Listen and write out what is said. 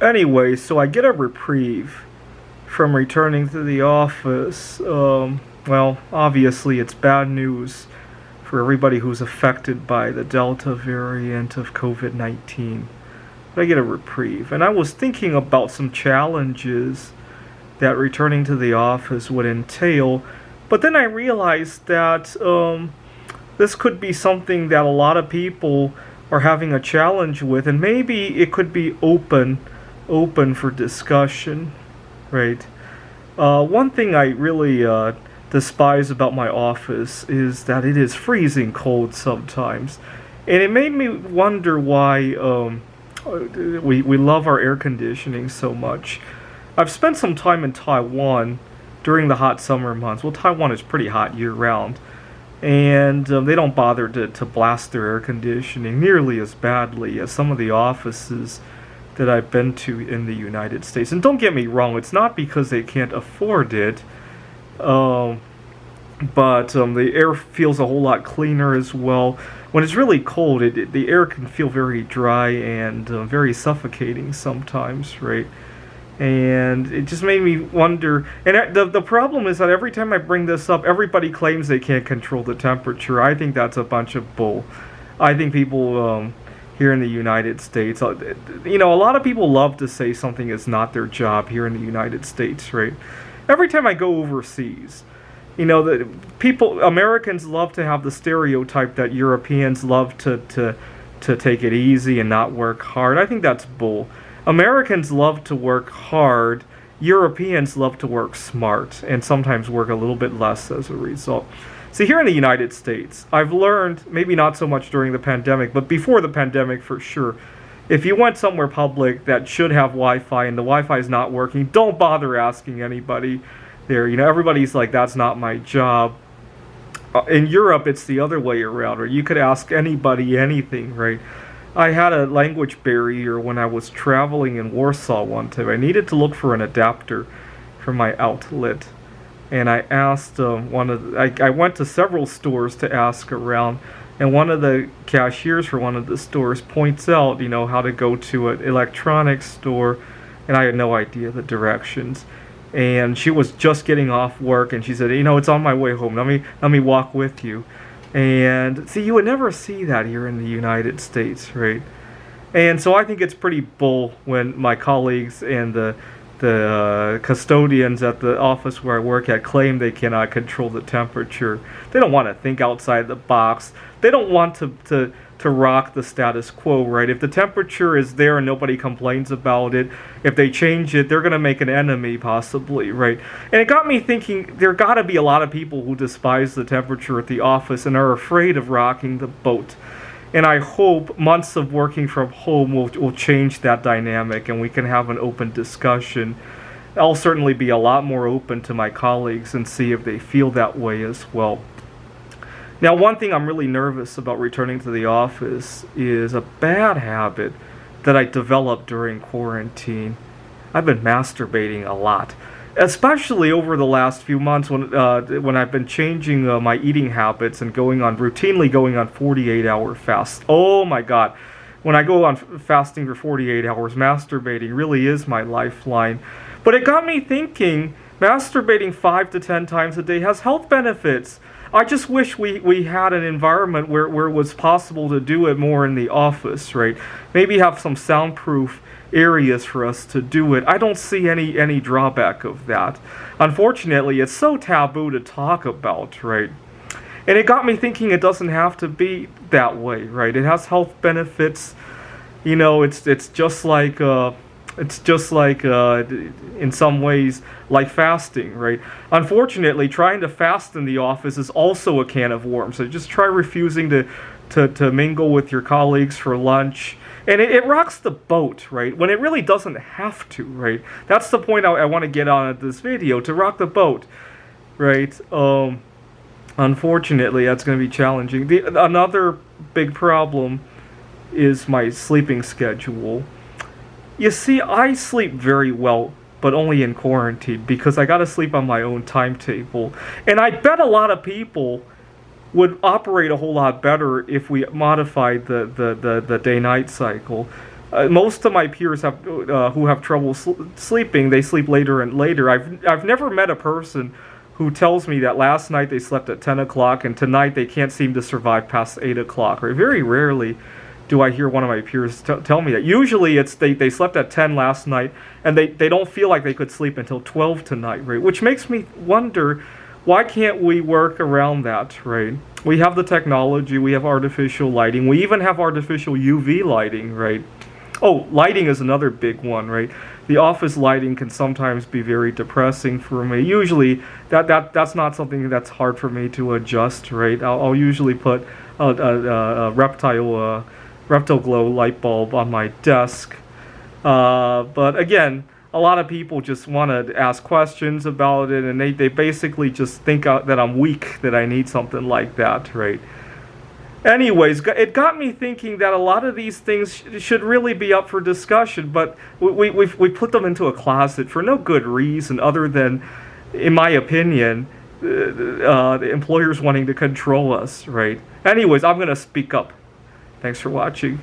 Anyway, so I get a reprieve from returning to the office. Well, obviously, it's bad news for everybody who's affected by the Delta variant of COVID 19. But I get a reprieve. And I was thinking about some challenges that returning to the office would entail. But then I realized that this could be something that a lot of people are having a challenge with, and maybe it could be open for discussion, right? One thing I really despise about my office is that it is freezing cold sometimes, and it made me wonder why we love our air conditioning so much. I've spent some time in Taiwan during the hot summer months. Well, Taiwan is pretty hot year round, and they don't bother to blast their air conditioning nearly as badly as some of the offices that I've been to in the United States. And don't get me wrong, it's not because they can't afford it, but the air feels a whole lot cleaner as well. When it's really cold, the air can feel very dry and very suffocating sometimes, right? And it just made me wonder. And the problem is that every time I bring this up, everybody claims they can't control the temperature. I think that's a bunch of bull. I think people here in the United States, a lot of people love to say something is not their job here in the United States, right? Every time I go overseas, Americans love to have the stereotype that Europeans love to take it easy and not work hard. I think that's bull. Americans love to work hard. Europeans love to work smart and sometimes work a little bit less as a result. See, here in the United States, I've learned, maybe not so much during the pandemic, but before the pandemic for sure, if you went somewhere public that should have Wi-Fi and the Wi-Fi is not working, don't bother asking anybody there. Everybody's like, that's not my job. In Europe, it's the other way around, or you could ask anybody anything, right? I had a language barrier when I was traveling in Warsaw one time. I needed to look for an adapter for my outlet. And I asked I went to several stores to ask around. And one of the cashiers for one of the stores points out, how to go to an electronics store. And I had no idea the directions. And she was just getting off work. And she said, it's on my way home. Let me walk with you. And see, you would never see that here in the United States, right? And so I think it's pretty bull when my colleagues and the custodians at the office where I work at claim they cannot control the temperature. They don't want to think outside the box. They don't want to rock the status quo, right? If the temperature is there and nobody complains about it, if they change it, they're going to make an enemy possibly, right? And it got me thinking, there got to be a lot of people who despise the temperature at the office and are afraid of rocking the boat. And I hope months of working from home will change that dynamic and we can have an open discussion. I'll certainly be a lot more open to my colleagues and see if they feel that way as well. Now, one thing I'm really nervous about returning to the office is a bad habit that I developed during quarantine. I've been masturbating a lot, especially over the last few months when I've been changing my eating habits and routinely going on 48-hour fasts. Oh my God. When I go on fasting for 48 hours, masturbating really is my lifeline. But it got me thinking, masturbating 5 to 10 times a day has health benefits. I just wish we had an environment where it was possible to do it more in the office, right? Maybe have some soundproof areas for us to do it. I don't see any drawback of that. Unfortunately, it's so taboo to talk about, right? And it got me thinking it doesn't have to be that way, right? It has health benefits. It's just like in some ways like fasting, right? Unfortunately, trying to fast in the office is also a can of worms. So just try refusing to mingle with your colleagues for lunch. And it rocks the boat, right? When it really doesn't have to, right? That's the point I want to get on at this video, to rock the boat, right? Unfortunately, that's going to be challenging. Another big problem is my sleeping schedule. You see, I sleep very well, but only in quarantine because I got to sleep on my own timetable. And I bet a lot of people would operate a whole lot better if we modified the day-night cycle. Most of my peers have who have trouble sleeping. They sleep later and later. I've never met a person who tells me that last night they slept at 10 o'clock and tonight they can't seem to survive past 8 o'clock. Right? Very rarely do I hear one of my peers tell me that. Usually it's they slept at 10 last night and they don't feel like they could sleep until 12 tonight, right? Which makes me wonder, why can't we work around that, right? We have the technology, we have artificial lighting, we even have artificial UV lighting, right? Oh, lighting is another big one, right? The office lighting can sometimes be very depressing for me. Usually, that's not something that's hard for me to adjust, right? I'll usually put a Reptile Glow light bulb on my desk. But again, a lot of people just want to ask questions about it, and they basically just think that I'm weak, that I need something like that, right? Anyways, it got me thinking that a lot of these things should really be up for discussion, but we put them into a closet for no good reason other than, in my opinion, the employers wanting to control us, right? Anyways, I'm going to speak up. Thanks for watching.